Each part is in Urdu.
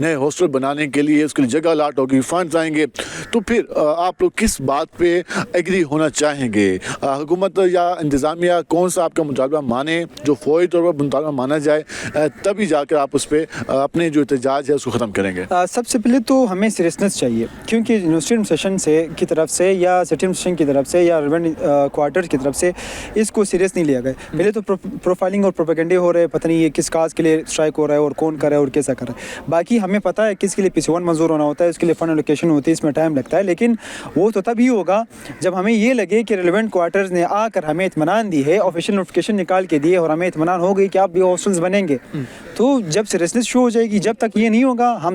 نئے ہاسٹل بنانے کے لیے اس کے لیے جگہ الاٹ ہوگی, فنڈز آئیں گے, تو پھر آپ لوگ کس بات پہ ایگری ہونا چاہیں گے؟ حکومت یا انتظامیہ کون سا آپ کا مطالبہ مانے جو فوری طور پر مطالبہ مانا جائے, تبھی جا کر آپ اس پہ اپنے جو احتجاج ہے اس کو ختم کریں گے؟ سب سے پہلے تو ہمیں سیریسنس چاہیے, کیونکہ یونیورسٹی ایڈمنسٹریشن سے کی طرف سے یا سٹی ایڈمنسٹریشن کی طرف سے یا ریونیو کوارٹر کی طرف سے اس کو سیریس نہیں لیا گیا. پہلے تو پروفائلنگ اور پروپیگنڈے ہو رہے ہیں, پتہ نہیں یہ کس کاز کے لیے اسٹرائک ہو رہا ہے اور کون کر رہا ہے اور کیسا کر رہا ہے. باقی ہمیں پتہ ہے کس کے لیے PC1 منظور ہونا ہوتا ہے, اس کے لیے فنڈ الوکیشن ہوتی ہے, اس میں ٹائم لگتا ہے, لیکن وہ تو تب ہی ہوگا جب ہمیں یہ لگے کہ ریلیونٹ کوارٹرز نے آ کر ہمیں اطمینان دی ہے, آفیشیل نوٹیفکیشن نکال کے دیے اور ہمیں اطمینان ہو گئی کہ آپ بھی ہاسٹلز بنیں گے. تو جب سیریسنس شو ہو جائے گی, جب تک یہ نہیں ہوگا ہم ہم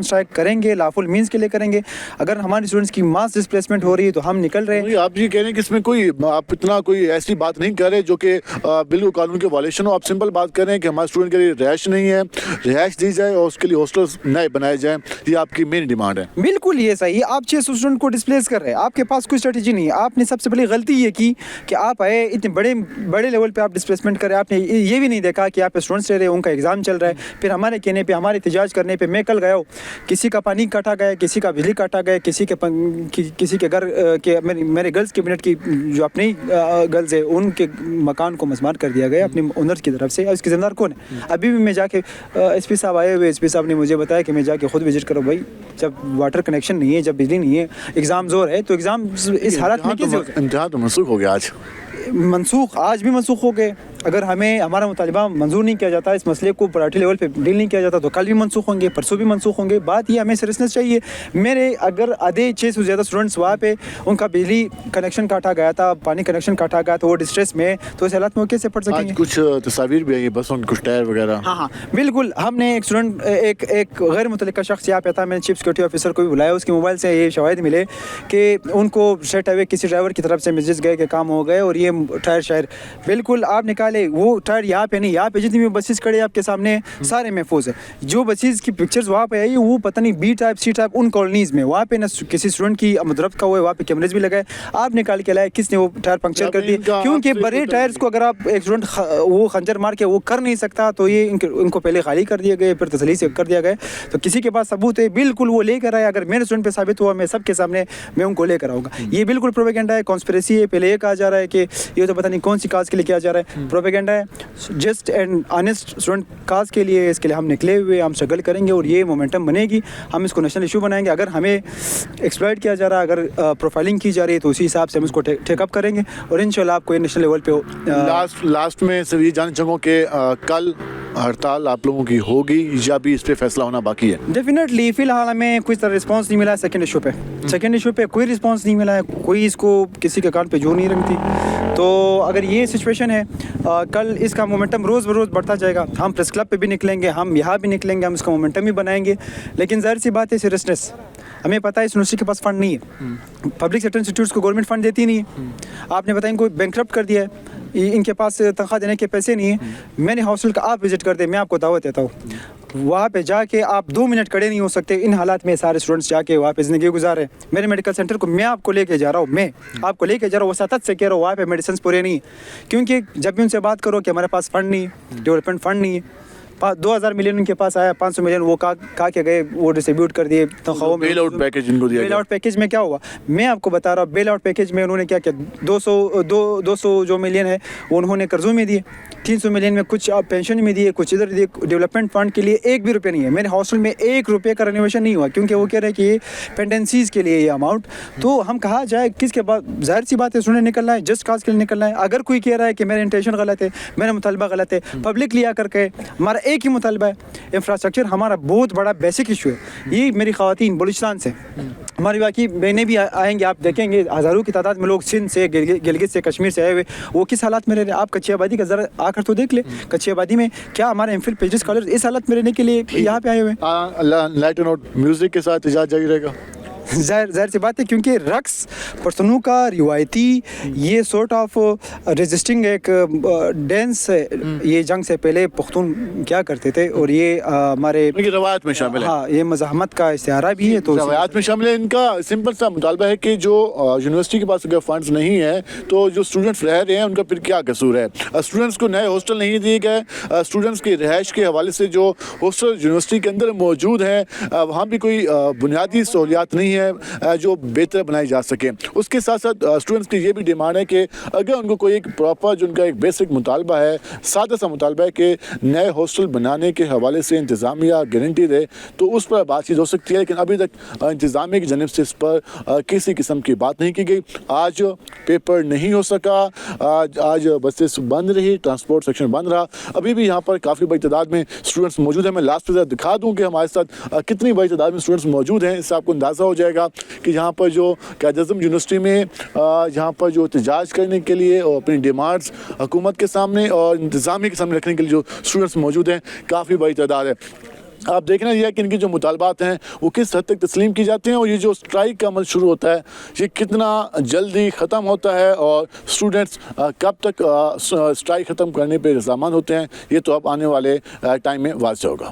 اسٹرائک کریں گے, لافل مینس کے لیے کریں گے. اگر ہمارے اسٹوڈنٹس کی ماس ڈسپلیسمنٹ ہو رہی ہے تو ہم نکل رہے ہیں. آپ یہ کہہ رہے ہیں کہ اس میں کوئی آپ اتنا کوئی ایسی بات نہیں کر رہے جو کہ بالکل قانون کے وائلیشن ہو, آپ سمپل بات کر رہے ہیں کہ ہمارے اسٹوڈنٹ کے لیے رہائش نہیں ہے, رہائش دی جائے اور اس کے لیے ہاسٹلز نئے بنائے جائیں, یہ آپ کی مین ڈیمانڈ ہے. بالکل یہ صحیح, آپ 600 اسٹوڈنٹ کو ڈسپلیس کر رہے ہیں, آپ کے پاس کوئی اسٹریٹجی نہیں ہے. آپ نے سب سے بڑی غلطی یہ کی کہ آپ آئے اتنے بڑے لیول پہ آپ ڈسپلیسمنٹ کرے, آپ نے یہ بھی نہیں دیکھا کہ آپ اسٹوڈنٹس رہ رہے ہیں, ان کا ایگزام چل رہا ہے. پھر ہمارے کہنے پہ, ہمارے احتجاج کرنے پہ میں کل گیا ہوں, کسی کا پانی کاٹا گیا, کسی کا بجلی کاٹا گیا, کسی کے گھر کے میرے گرلز کیبنٹ کی جو اپنی گرلز ہے ان کے مکان کو مسمار کر دیا گیا اپنے اونرز کی طرف سے. اس کے ذمہ دار کون ہے؟ ابھی بھی میں جا کے ایس پی صاحب آئے ہوئے, ایس پی صاحب نے مجھے بتایا کہ میں جا کے خود وزٹ کروں. بھائی جب واٹر کنیکشن نہیں ہے, جب بجلی نہیں ہے, ایگزام زور ہے, تو ایگزام اس حالت میں کیسے امتحان تو منسوخ ہو گیا, آج بھی منسوخ ہو گئے. اگر ہمیں ہمارا مطالبہ منظور نہیں کیا جاتا, اس مسئلے کو پراٹھی لیول پہ ڈیل نہیں کیا جاتا, تو کل بھی منسوخ ہوں گے, پرسوں بھی منسوخ ہوں گے. بات یہ ہمیں سیریسنس چاہیے. میرے اگر آدھے 600 سے زیادہ اسٹوڈنٹس وہاں پہ ان کا بجلی کنیکشن کاٹا گیا تھا, پانی کنیکشن کاٹا گیا تھا, وہ ڈسٹریس میں, تو اس حالات میں وہ کیسے پڑھ سکیں گے؟ کچھ تصاویر بھی آئی بسوں کچھ ٹائر وغیرہ. ہاں بالکل. ہم نے ایک اسٹوڈنٹ, ایک غیر متعلقہ شخص یہاں پہ تھا, میں نے چیف سیکورٹی آفیسر کو بھی بلایا, اس کے موبائل سے یہ شواہد ملے کہ ان کو اسٹریٹ اوے کسی ڈرائیور کی طرف سے میسیج گئے کہ کام ہو گئے, اور یہ ٹائر شاید بالکل آپ نکالے, وہ ٹائر یہاں پہ نہیں, یہاں پہ جتنی بھی بسیز کھڑے آپ کے سامنے سارے محفوظ ہیں. جو بسیز کی پکچرز وہاں پہ آئی وہ پتہ نہیں B ٹائپ C ٹائپ ان کالونیز میں, وہاں پہ نہ کسی اسٹوڈنٹ کی مدرب کا ہوا ہے, وہاں پہ کیمریز بھی لگائے, آپ نکال کے لائے کس نے وہ ٹائر پنکچر کر دی. کیونکہ بڑے ٹائرز کو اگر آپ ایک اسٹوڈنٹ وہ خنجر مار کے وہ کر نہیں سکتا, تو یہ ان کو پہلے خالی کر دیے گئے, پھر تسلی سے کر دیا گیا. تو کسی کے پاس ثبوت ہے, بالکل وہ لے کر آئے. اگر میرے اسٹوڈنٹ پہ ثابت ہوا, میں سب کے سامنے میں ان کو لے کر آؤں گا. یہ بالکل پروپیگنڈا ہے, کانسپریسی ہے. پہلے یہ کہا جا رہا ہے کہ یہ تو پتہ نہیں کون سی کاز کے لیے کیا جا رہا ہے, پروپیگنڈا ہے. Just and honest student cause کے لیے, اس کے لیے ہم نکلے ہوئے, ہم اسٹرگل کریں گے اور یہ مومنٹم بنے گی. ہم اس کو نیشنل ایشو بنائیں گے. اگر ہمیں ایکسپلائٹ کیا جا رہا ہے, اگر پروفائلنگ کی جا رہی ہے, تو اسی حساب سے ہم اس کو ٹیک اپ کریں گے, اور انشاءاللہ آپ کو یہ نیشنل لیول پہ لاسٹ میں صرف یہ جاننا چاہوں کہ کل ہڑتال آپ لوگوں کی ہوگی یا بھی اس پہ فیصلہ ہونا باقی ہے؟ ڈیفینیٹلی فی الحال ہمیں کوئی طرح رسپانس نہیں ملا ہے. سیکنڈ ایشو پہ کوئی رسپانس نہیں ملا ہے, کوئی اس کو کسی کے کان پہ جو نہیں رنگتی. تو اگر یہ سچویشن ہے, کل اس کا مومنٹم روز بروز بڑھتا جائے گا. ہم پریس کلب پہ بھی نکلیں گے, ہم یہاں بھی نکلیں گے, ہم اس کا مومنٹم بھی بنائیں گے. لیکن ظاہر سی بات ہے, سیریسنس ہمیں پتہ ہے اس یونیورسٹی کے پاس فنڈ نہیں ہے. پبلک سیکٹر انسٹیٹیوٹس کو گورنمنٹ فنڈ دیتی نہیں ہے. آپ نے بتایا ان کو بینکرپٹ کر دیا ہے, ان کے پاس تنخواہ دینے کے پیسے نہیں ہیں. میں نے ہاسٹل کا آپ وزٹ کر دیں, میں آپ کو دعوت دیتا ہوں, وہاں پہ جا کے آپ 2 منٹ کھڑے نہیں ہو سکتے. ان حالات میں سارے اسٹوڈنٹس جا کے وہاں پہ زندگی گزارے. میرے میڈیکل سینٹر کو میں آپ کو لے کے جا رہا ہوں, میں آپ کو لے کے جا رہا ہوں, وساطت سے کہہ رہا ہوں, وہاں پہ میڈیسنس پورے نہیں ہیں. کیونکہ جب بھی ان سے بات کرو کہ ہمارے پاس فنڈ نہیں ہے, ڈیولپمنٹ فنڈ نہیں ہے, 2000 ملین ان کے پاس آیا, 500 ملین وہ کہا کے گئے, وہ ڈسٹریبیوٹ کر دیے تنخواہوں میں. بیل آؤٹ پیکیج ان کو دیا گیا. بیل آؤٹ پیکیج میں کیا ہوا, میں آپ کو بتا رہا ہوں. بیل آؤٹ پیکیج میں انہوں نے کیا 200 جو ملین ہے وہ انہوں نے قرضوں میں دیے, 300 ملین میں کچھ پینشن میں دیے, کچھ ادھر دیے. ڈیولپمنٹ فنڈ کے لیے 1 بھی روپے نہیں ہے. میرے ہاسٹل میں 1 روپے کا رینوویشن نہیں ہوا, کیونکہ وہ کہہ رہے ہیں کہ یہ پینڈنسیز کے لیے یہ اماؤنٹ. تو ہم کہا جائے کس کے بعد, ظاہر سی بات ہے اسٹوڈنٹ نکلنا ہے, جسٹ کاز کے لیے نکلنا ہے. اگر کوئی کہہ رہا ہے کہ میرا انٹینشن غلط ہے, میرا مطالبہ غلط ہے, پبلک لیا کر کے ہمارا ایک ہی مطالبہ ہے, انفراسٹرکچر ہمارا بہت بڑا بیسک ایشو ہے. یہ میری خواتین بلوچستان سے, ہماری باقی بہنیں بھی آئیں گے, آپ دیکھیں گے ہزاروں کی تعداد میں لوگ سندھ سے, گلگت سے, کشمیر سے آئے ہوئے, وہ کس حالات میں رہ رہے ہیں. آپ کچی آبادی کا ذرا آ کر تو دیکھ لیں, کچی آبادی میں کیا ہمارے ایم فل پی جی اسکالر اس حالت میں رہنے کے لیے یہاں پہ آئے ہوئے ہیں. لائٹ نوٹ میوزک کے ساتھ اجازت جاری رہے گا. ظاہر سی بات ہے کیونکہ رقص پشتونوں کا روایتی یہ سورٹ آف رجسٹنگ ایک ڈانس ہے. یہ جنگ سے پہلے پختون کیا کرتے تھے اور یہ ہمارے روایت میں شامل ہے. ہاں یہ مزاحمت کا استعارہ بھی ہے. تو روایات میں شامل ہے. ان کا سمپل سا مطالبہ ہے کہ جو یونیورسٹی کے پاس اگر فنڈز نہیں ہیں تو جو اسٹوڈنٹس رہ رہے ہیں ان کا پھر کیا قصور ہے. اسٹوڈنٹس کو نئے ہاسٹل نہیں دیے گئے. اسٹوڈنٹس کی رہائش کے حوالے سے جو ہاسٹل یونیورسٹی کے اندر موجود ہیں وہاں بھی کوئی بنیادی سہولیات نہیں ہے جو بہتر بنائی جا سکے. اس کے ساتھ ساتھ اسٹوڈنٹس کی یہ بھی ڈیمانڈ ہے کہ اگر ان کو کوئی ایک پراپر جو ان کا ایک بیسک مطالبہ ہے, سادہ سا مطالبہ ہے کہ نئے ہاسٹل بنانے کے حوالے سے انتظامیہ گارنٹی دے تو اس پر بات چیت ہو سکتی ہے. لیکن ابھی تک انتظامیہ کی جانب سے اس پر کسی قسم کی بات نہیں کی گئی. آج پیپر نہیں ہو سکا, آج بسیں بند رہی, ٹرانسپورٹ سیکشن بند رہا. ابھی بھی یہاں پر کافی بڑی تعداد میں اسٹوڈنٹس موجود ہیں. میں لاسٹ پہ دکھا دوں کہ ہمارے ساتھ کتنی بڑی تعداد میں اسٹوڈنٹس موجود ہیں. اس سے آپ کو اندازہ ہو جائے گا کہ یہاں پر جو قائد اعظم یونیورسٹی میں یہاں پر جو احتجاج کرنے کے لیے اور اپنی ڈیمانڈس حکومت کے سامنے اور انتظامیہ کے سامنے رکھنے کے لیے جو اسٹوڈنٹس موجود ہیں کافی بڑی تعداد ہے. آپ دیکھنا یہ ہے کہ ان کی جو مطالبات ہیں وہ کس حد تک تسلیم کی جاتے ہیں اور یہ جو اسٹرائک کا عمل شروع ہوتا ہے یہ کتنا جلدی ختم ہوتا ہے اور اسٹوڈنٹس کب تک اسٹرائک ختم کرنے پہ رضامند ہوتے ہیں یہ تو اب آنے والے ٹائم میں واضح ہوگا.